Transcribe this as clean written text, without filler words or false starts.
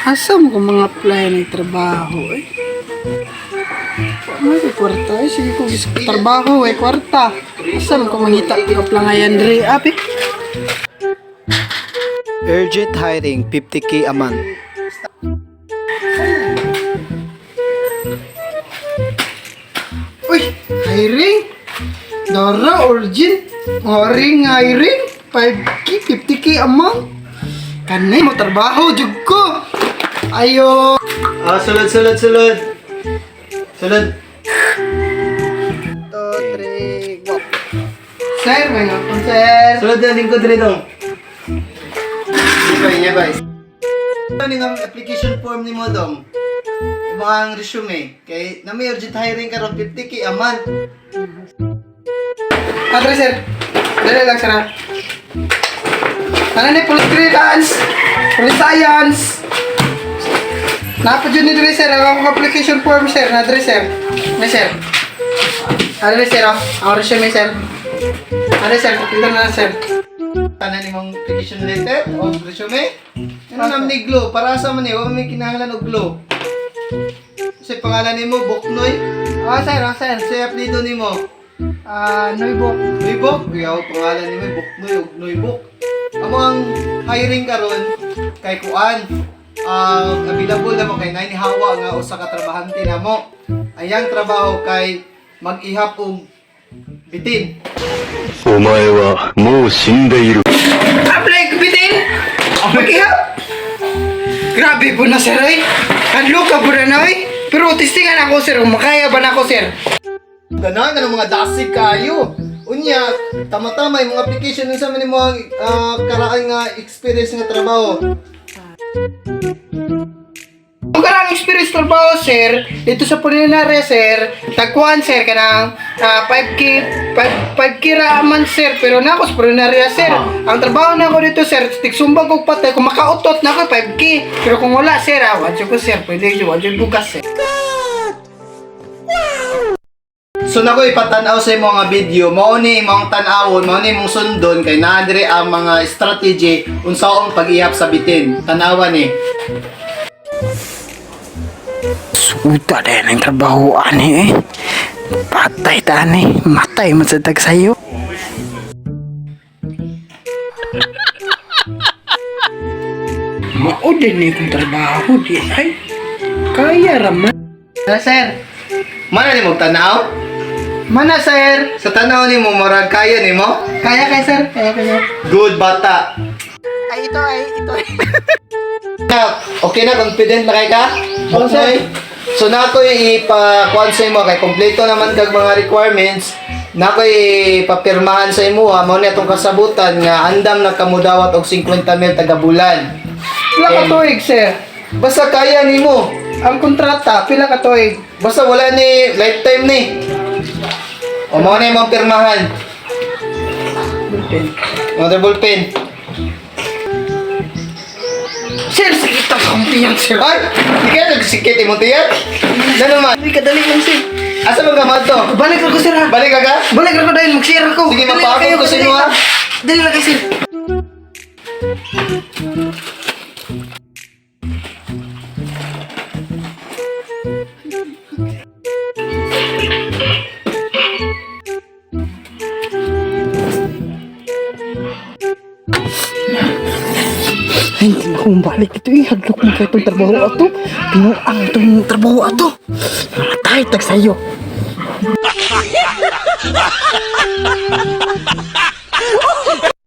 Asa mo kung mga apply ng trabaho eh? May kwarta eh. Sige ko gusto trabaho eh. Kwarta. Asa mo kung mangita ka plangayan dre api? Urgent hiring, 50k a month. Uy! Hiring? Dara, urgent. Hiring. 5k, 50k a month. Kanay mo trabaho, jug ko. Ayo. Sulod. Sulod. 2, 3, go. Sir, may ngapon, sir. Sulod na lingkod rin dong. Iya, guys. Ano yung application form ni mo dong? Yung mga resume. Kay na may urgent hiring ka ron, 50k a month. Adre, sir. Dali lang, sir. Ano ni police clearance? Police science? Napa dyan ni Dre, sir. Ang akong application form, sir. Nadre, sir. May, sir. Adre, sir. Ang resume, sir. Adre, sir. Kapito na, sir. Tanan ni mong application letter o resume. Ano naman ni Glow? Para sa man eh, huwag may kinahanglan og Glow. Kasi pangalan ni mo, Boknoy. Sir. Kasi apelido ni mo. Noybok. Noybok? Kaya pangalan ni mo, Boknoy o Noybok. Amo ang hiring karon kay Kuan. Available na mo kay Nine Hawa nga usa ka trabahante na mo. Ayang trabaho kay mag-ihap og bitin. お前はもう死んでいる。 Apply ko bitin? Mag-ihap? Grabe po na, sir, ay. Hadlo ka po na, ay. Pero testingan ako, sir. Makaya ba na ako, sir? Ganahan ka ng mga dasig kayo. Unya, tama-tama yung mga application sa man mo karaan nga experience nga trabaho. Kung karang experience trabaho, sir, dito sa Pulinarya, sir, tagkuhan, sir, kanang 5K raman, sir, pero na ako sa Pulinarya, sir. Ang trabaho na ako dito, sir, tigsumbag ko patay, kung makautot na ako, 5K. Pero kung wala, sir, wadyo ko, sir, pwede yun, wadyo bukas, sir. So nako ipatanaw sa imo nga video, mao ni imong tan-awon, mao ni imong sundon kay naadre ang mga strategy unsaon pag-ihap sa bitin. Tanawan ni. Suta din ang trabaho, ani, eh. Patay ta, ani. Matay mo sa tagsayo. Mao din eh kung trabaho, di ay. Kaya raman. Sir. Mana ni mo tanaw? Mana, sir? Sa tanaw ni mo murag kaya nimo? Kaya, sir. Kaya. Good bata. Ay, ito. Okay na, confident na kay ka? Oo, sir. Okay. So nako ipa-kuan sa imo kay kompleto naman kag mga requirements. Nako ipapirmahan sa imo mao ni atong kasabutan nga andam na kamudawat og 50,000 taga bulan. Pila ka tuig, sir? Basta kaya nimo. Ang kontrata, pila ka tuig? Basta wala ni lifetime ni. O mao na imong pirmahan. Double pen. Sir, sakit ang kampiyan, sir. Ay, di ka nagsikit imong tiyan. Ano man? Hindi ka dali lang, sir. Asa man ka madto? Balik ako, sir, ha? Balik ka ka? Balik ako dahil mag-share ako. Sige, Dali lang magpaabot kayo, ko sa inyo, ha? Dali lang kayo, sir. Ay, hindi ako balik ito eh. Hadlok mo kayo itong trabaho ato. Pinuang itong trabaho ato. Matay, tagsayo.